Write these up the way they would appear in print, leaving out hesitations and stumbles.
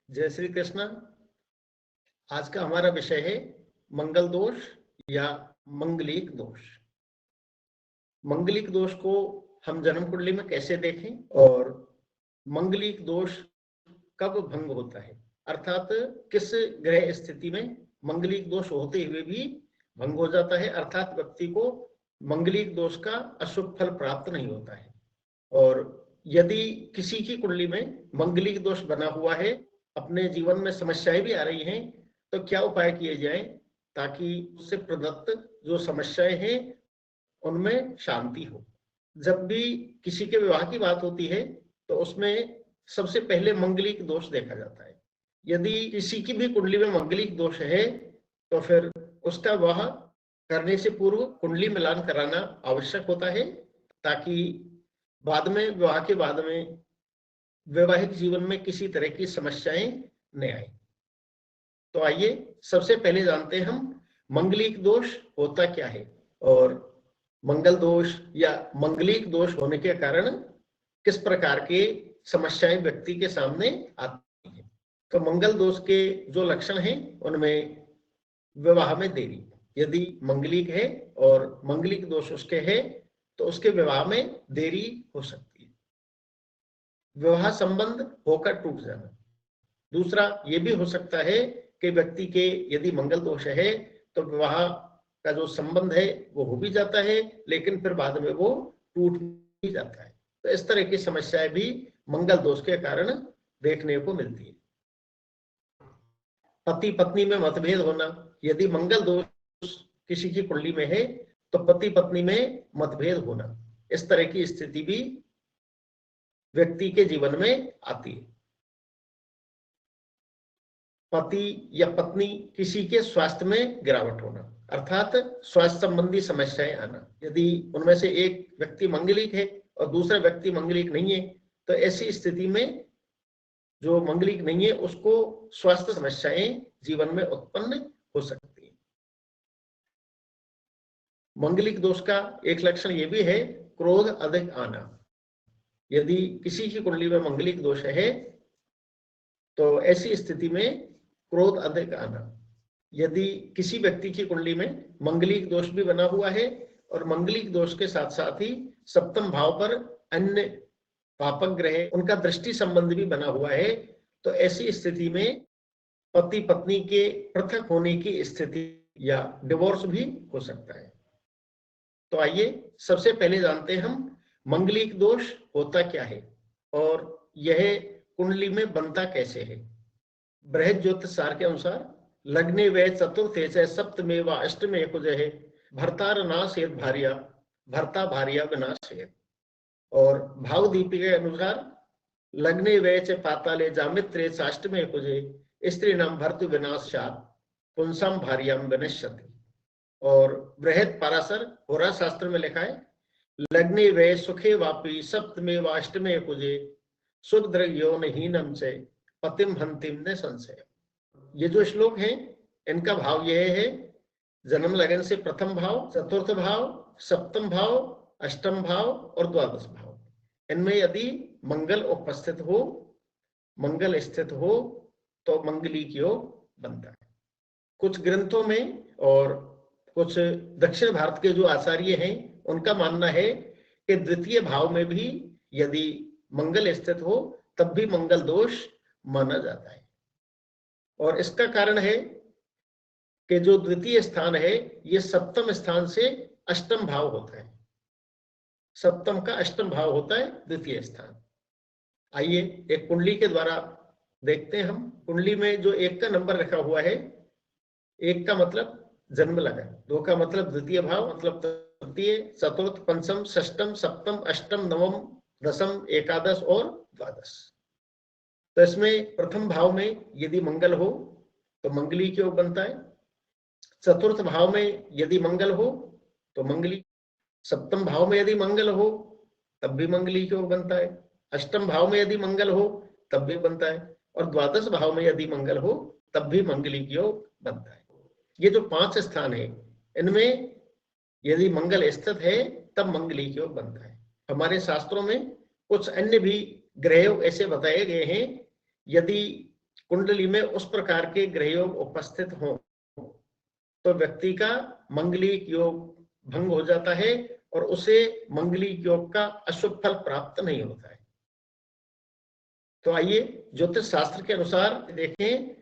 जय श्री कृष्ण। आज का हमारा विषय है मंगल दोष या मंगलिक दोष। मंगलिक दोष को हम जन्म कुंडली में कैसे देखें और मंगलिक दोष कब भंग होता है, अर्थात किस ग्रह स्थिति में मंगलिक दोष होते हुए भी भंग हो जाता है, अर्थात व्यक्ति को मंगलिक दोष का अशुभ फल प्राप्त नहीं होता है। और यदि किसी की कुंडली में मंगलिक दोष बना हुआ है, अपने जीवन में समस्याएं भी आ रही हैं, तो क्या उपाय किए जाएं ताकि उससे प्रदत्त जो समस्याएं हैं उनमें शांति हो। जब भी किसी के विवाह की बात होती है तो उसमें सबसे पहले मंगलिक दोष देखा जाता है। यदि किसी की भी कुंडली में मंगलिक दोष है तो फिर उसका विवाह करने से पूर्व कुंडली मिलान कराना आवश्यक होता है, ताकि बाद में विवाह के बाद में वैवाहिक जीवन में किसी तरह की समस्याएं न आए। तो आइए सबसे पहले जानते हैं हम मंगलिक दोष होता क्या है और मंगल दोष या मंगलिक दोष होने के कारण किस प्रकार के समस्याएं व्यक्ति के सामने आती हैं। तो मंगल दोष के जो लक्षण हैं उनमें विवाह में देरी, यदि मंगलिक है और मंगलिक दोष उसके है तो उसके विवाह में देरी हो सकती है। विवाह संबंध होकर टूट जाना। दूसरा ये भी हो सकता है कि व्यक्ति के यदि मंगल दोष है तो विवाह का जो संबंध है वो हो भी जाता है, लेकिन फिर बाद में वो टूट भी जाता है। तो इस तरह की समस्याएं भी मंगल दोष के कारण देखने को मिलती है। पति पत्नी में मतभेद होना। यदि मंगल दोष किसी की कुंडली में है तो पति पत्नी में मतभेद होना, इस तरह की स्थिति भी व्यक्ति के जीवन में आती है। पति या पत्नी किसी के स्वास्थ्य में गिरावट होना, अर्थात स्वास्थ्य संबंधी समस्याएं आना। यदि उनमें से एक व्यक्ति मंगलिक है और दूसरा व्यक्ति मंगलिक नहीं है तो ऐसी स्थिति में जो मंगलिक नहीं है उसको स्वास्थ्य समस्याएं जीवन में उत्पन्न हो सकती है। मंगलिक दोष का एक लक्षण ये भी है क्रोध अधिक आना। यदि किसी की कुंडली में मंगलिक दोष है तो ऐसी स्थिति में क्रोध अधिक आना। यदि किसी व्यक्ति की कुंडली में मंगलिक दोष भी बना हुआ है और मंगलिक दोष के साथ साथ ही सप्तम भाव पर अन्य पापक ग्रह उनका दृष्टि संबंध भी बना हुआ है, तो ऐसी स्थिति में पति पत्नी के पृथक होने की स्थिति या डिवोर्स भी हो सकता है। तो आइए सबसे पहले जानते हैं हम मंगलिक दोष होता क्या है और यह कुंडली में बनता कैसे है। बृहद ज्योतिष सार के अनुसार लग्ने व चतुर्थे से सप्तमे व अष्टमे कुजहे भर्तार नाशेत भार्या भर्ता भार्या विनाशेत। और भाव दीपी के अनुसार लग्ने व च पाताले जामित्रे साष्टमे कुजे स्त्री नाम भर्तु विनाशात पुंसाम भार्याम विनश्यति। और बृहद पाराशर होरा शास्त्र में लिखा है लग्ने व सुखे वापी सप्तमे व अष्टमे कुजे सुखद्रयोनहीनम से पतिम हंतिम ने संशय। ये जो श्लोक हैं इनका भाव यह है जन्म लगन से प्रथम भाव, चतुर्थ भाव, सप्तम भाव, अष्टम भाव और द्वादश भाव, इनमें यदि मंगल उपस्थित हो, मंगल स्थित हो तो मंगलिक योग बनता है। कुछ ग्रंथों में और कुछ दक्षिण भारत के जो आचार्य हैं उनका मानना है कि द्वितीय भाव में भी यदि मंगल स्थित हो तब भी मंगल दोष माना जाता है। और इसका कारण है कि जो द्वितीय स्थान है ये सप्तम स्थान से अष्टम भाव होता है। सप्तम का अष्टम भाव होता है द्वितीय स्थान। आइए एक कुंडली के द्वारा देखते हैं हम। कुंडली में जो एक का नंबर रखा हुआ है, एक का मतलब जन्म लगन, दो का मतलब द्वितीय भाव मतलब तृतीय, चतुर्थ, पंचम, षष्टम, सप्तम, अष्टम, नवम, दसम, एकादश और द्वादश। तो इसमें प्रथम भाव में यदि मंगल हो तो मंगलिक योग बनता है। चतुर्थ भाव में यदि मंगल हो तो मंगलिक, सप्तम भाव में यदि मंगल हो तब भी मंगलिक योग बनता है, अष्टम भाव में यदि मंगल हो तब भी बनता है और द्वादश भाव में यदि मंगल हो तब भी मंगलिक योग बनता है। ये जो 5 स्थान है इनमें यदि मंगल स्थित है तब मंगलिक योग बनता है। हमारे शास्त्रों में कुछ अन्य भी ग्रह ऐसे बताए गए हैं, यदि कुंडली में उस प्रकार के ग्रह योग उपस्थित हों तो व्यक्ति का मंगलिक योग भंग हो जाता है और उसे मंगलिक योग का अशुभ फल प्राप्त नहीं होता है। तो आइए ज्योतिष शास्त्र के अनुसार देखें।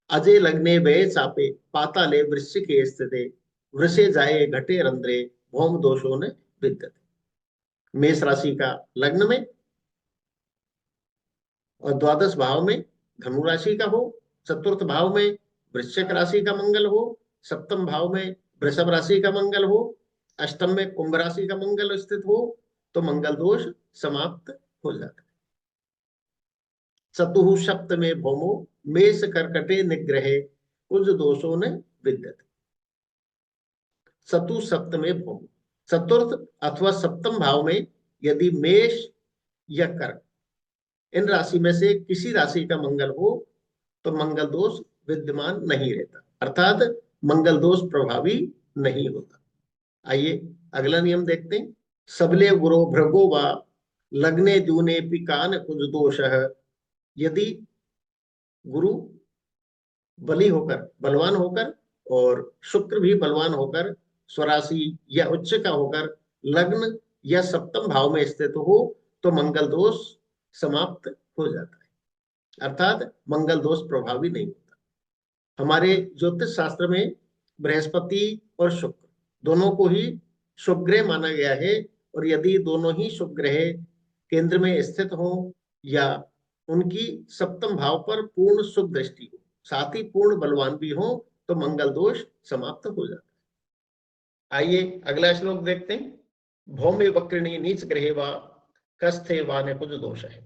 अजय लग्ने वे चापे पाताले वृश्चिके स्थिते वृषे जाए घटे रंध्रे भौम दोषों ने विद्यते। मेष राशि का लग्न में और द्वादश भाव में धनु राशि का हो, चतुर्थ भाव में वृश्चिक राशि का मंगल हो, सप्तम भाव में वृषभ राशि का मंगल हो, अष्टम में कुंभ राशि का मंगल स्थित हो तो मंगल दोष समाप्त हो जाता है। चतुः सप्तमे भौमो मेष कर्कटे निग्रहे कुछ दोषों ने विद्यते। चतुः सप्तमे भौमो, चतुर्थ अथवा सप्तम भाव में यदि मेष या कर्क इन राशि में से किसी राशि का मंगल हो तो मंगल दोष विद्यमान नहीं रहता, अर्थात मंगल दोष प्रभावी नहीं होता। आइए अगला नियम देखते हैं। सबले गुरु भृगो वा लग्ने दूने पिकान कुछ दोष। यदि गुरु बली होकर बलवान होकर और शुक्र भी बलवान होकर स्वराशि या उच्च का होकर लग्न या सप्तम भाव में स्थित हो तो मंगल दोष समाप्त हो जाता है, अर्थात मंगल दोष प्रभावी नहीं होता। हमारे ज्योतिष शास्त्र में बृहस्पति और शुक्र दोनों को ही शुभ ग्रह माना गया है और यदि दोनों ही शुभ ग्रह केंद्र में स्थित हो या उनकी सप्तम भाव पर पूर्ण शुभ दृष्टि हो, साथ ही पूर्ण बलवान भी हो तो मंगल दोष समाप्त हो जाता है। आइए अगला श्लोक देखते हैं। भौमे वक्रिणी नीच ग्रहे वा कस्थे वाने कुछ दोष है।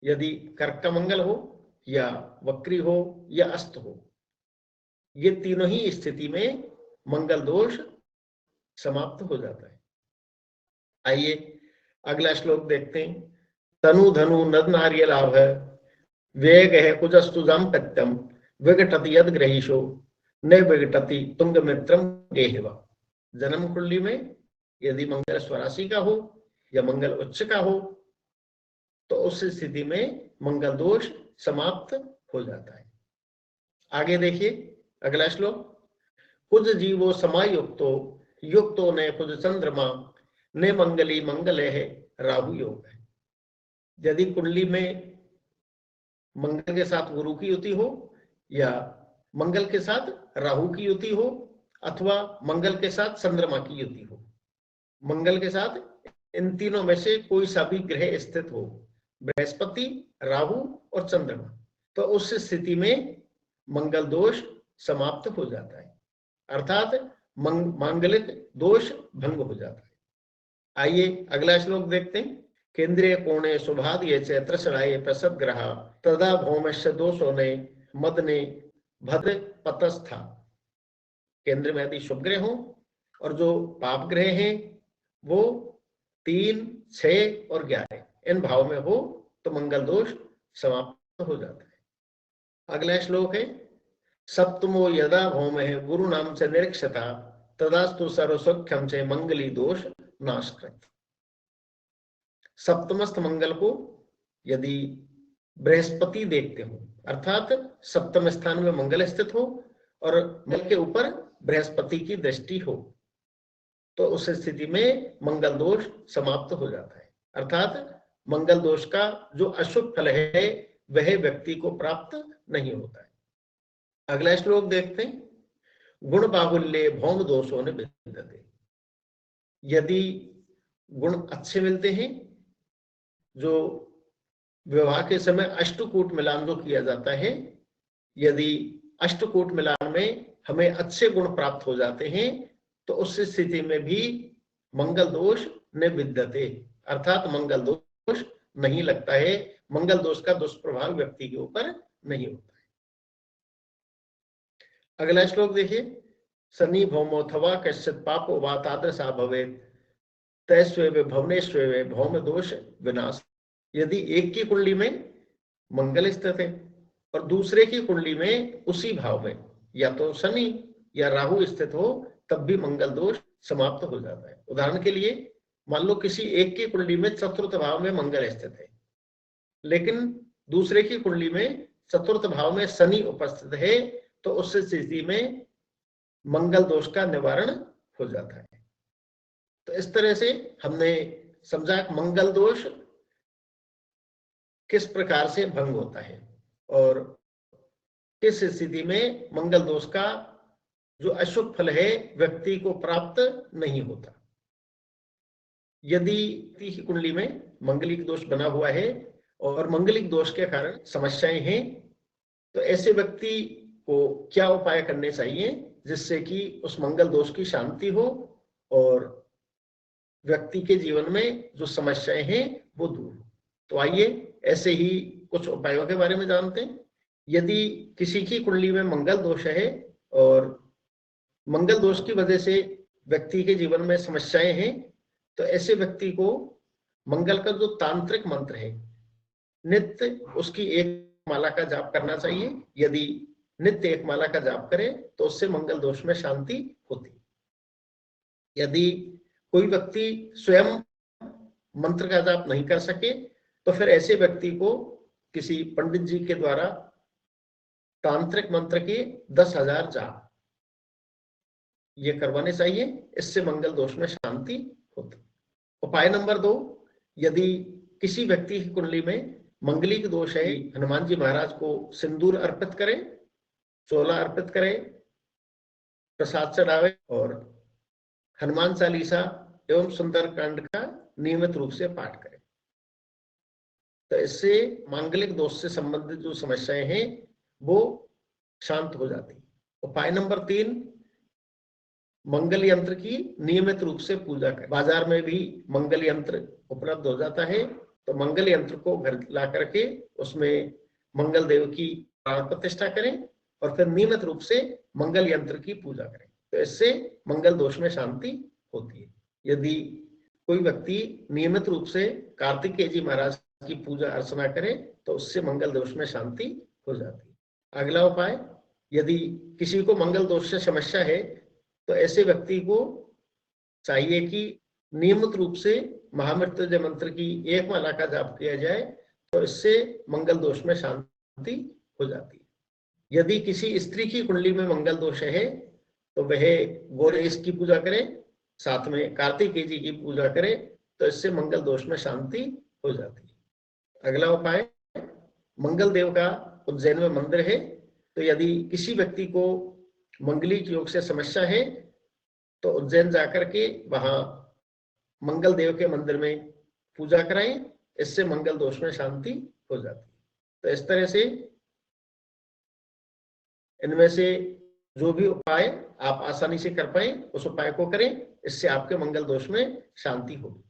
यदि कर्क का मंगल हो या वक्री हो या अस्त हो, ये तीनों ही स्थिति में मंगल दोष समाप्त हो जाता है। आइए अगला श्लोक देखते हैं। तनु धनु नद नार्य लाभ वेग है कुजस्तु दाम्पत्यम विघटति यद ग्रहीशो न विघटति तुंग मित्रम गेहवा। जन्म कुंडली में यदि मंगल स्वराशि का हो या मंगल उच्च का हो तो उस स्थिति में मंगल दोष समाप्त हो जाता है। आगे देखिए अगला श्लोक। कुज जीवो समायुक्तो युक्तो ने कुज चंद्रमा ने मंगली मंगल है राहु योग है। यदि कुंडली में मंगल के साथ गुरु की युति हो या मंगल के साथ राहु की युति हो अथवा मंगल के साथ चंद्रमा की युति हो, मंगल के साथ इन तीनों में से कोई सा भी ग्रह स्थित हो, बृहस्पति, राहु और चंद्रमा, तो उस स्थिति में मंगल दोष समाप्त हो जाता है, अर्थात मांगलिक दोष भंग हो जाता है। आइए अगला श्लोक देखते हैं। केंद्रीय कोणे शुभादये च त्रसणाये प्रसद ग्रह तदा भौमस्य दोषो ने मदने भद्र पतस्था। केंद्र में यदि शुभ ग्रह हो और जो पाप ग्रह हैं वो 3, 6 और 11 इन भाव में हो तो मंगल दोष समाप्त हो जाता है। अगला श्लोक है। सप्तमो यदा भौम है गुरु नाम से निरीक्षता तदास्तु सर्वसौख्यम से मंगली दोष नाशकृत। सप्तमस्थ मंगल को यदि बृहस्पति देखते हो, अर्थात सप्तम स्थान में मंगल स्थित हो और मंगल के ऊपर बृहस्पति की दृष्टि हो तो उस स्थिति में मंगल दोष समाप्त हो जाता है, अर्थात मंगल दोष का जो अशुभ फल है वह व्यक्ति को प्राप्त नहीं होता है। अगला श्लोक देखते हैं। गुण बाहुल्य भौम दोषों ने विद्यते। यदि गुण अच्छे मिलते हैं, जो विवाह के समय अष्टकूट मिलान जो किया जाता है, यदि अष्टकूट मिलान में हमें अच्छे गुण प्राप्त हो जाते हैं तो उस स्थिति में भी मंगल दोष न विद्यते, अर्थात मंगल दोष नहीं लगता है, मंगल दोष का दुष्प्रभाव व्यक्ति के ऊपर नहीं होता है। अगला श्लोक देखिए। शनि भौमोथवा कश्चित पापो वा तादृशा भवेत् तैस्वेव भवनेश्वेव भौम दोष विनाश। यदि एक की कुंडली में मंगल स्थित है और दूसरे की कुंडली में उसी भाव में या तो शनि या राहु स्थित हो तब भी मंगल दोष समाप्त हो जाता है। उदाहरण के लिए मान लो किसी एक की कुंडली में चतुर्थ भाव में मंगल स्थित है लेकिन दूसरे की कुंडली में चतुर्थ भाव में शनि उपस्थित है तो उस स्थिति में मंगल दोष का निवारण हो जाता है। तो इस तरह से हमने समझा मंगल दोष किस प्रकार से भंग होता है और किस स्थिति में मंगल दोष का जो अशुभ फल है व्यक्ति को प्राप्त नहीं होता। यदि कुंडली में मंगलिक दोष बना हुआ है और मंगलिक दोष के कारण समस्याएं हैं तो ऐसे व्यक्ति को क्या उपाय करने चाहिए जिससे कि उस मंगल दोष की शांति हो और व्यक्ति के जीवन में जो समस्याएं हैं वो दूर हो। तो आइए ऐसे ही कुछ उपायों के बारे में जानते हैं। यदि किसी की कुंडली में मंगल दोष है और मंगल दोष की वजह से व्यक्ति के जीवन में समस्याएं हैं तो ऐसे व्यक्ति को मंगल का जो तांत्रिक मंत्र है नित्य उसकी एक माला का जाप करना चाहिए। यदि नित्य एक माला का जाप करे तो उससे मंगल दोष में शांति होती। यदि कोई व्यक्ति स्वयं मंत्र का जाप नहीं कर सके तो फिर ऐसे व्यक्ति को किसी पंडित जी के द्वारा तांत्रिक मंत्र के 10,000 जाप ये करवाने चाहिए, इससे मंगल दोष में शांति होती। उपाय नंबर 2, यदि किसी व्यक्ति की कुंडली में मंगलिक दोष है, हनुमान जी महाराज को सिंदूर अर्पित करें, चोला अर्पित करें, प्रसाद चढ़ावे और हनुमान चालीसा एवं सुंदरकांड का नियमित रूप से पाठ करें। तो इससे मांगलिक दोष से संबंधित जो समस्याएं हैं वो शांत हो जाती। उपाय नंबर 3, मंगल यंत्र की नियमित रूप से पूजा करें। बाजार में भी मंगल यंत्र उपलब्ध हो जाता है तो मंगल यंत्र को घर ला करके उसमें मंगल देव की प्राण प्रतिष्ठा करें और फिर नियमित रूप से मंगल यंत्र की पूजा करें। तो इससे मंगल दोष में शांति होती है। यदि कोई व्यक्ति नियमित रूप से कार्तिकेय जी महाराज की पूजा अर्चना करे तो उससे मंगल दोष में शांति हो जाती है। अगला उपाय, यदि किसी को मंगल दोष से समस्या है तो ऐसे व्यक्ति को चाहिए कि नियमित रूप से महामृत्युंजय मंत्र की एक माला का जाप किया जाए तो इससे मंगल दोष में शांति हो जाती है। यदि किसी स्त्री की कुंडली में मंगल दोष है तो वह गौरेश की पूजा करे, साथ में कार्तिकेय जी की पूजा करे तो इससे मंगल दोष में शांति हो जाती है। अगला उपाय, मंगल देव का उज्जैन में मंदिर है तो यदि किसी व्यक्ति को मंगलिक योग से समस्या है तो उज्जैन जाकर के वहां मंगल देव के मंदिर में पूजा कराएं, इससे मंगल दोष में शांति हो जाती है। तो इस तरह से इनमें से जो भी उपाय आप आसानी से कर पाए उस उपाय को करें, इससे आपके मंगल दोष में शांति होगी।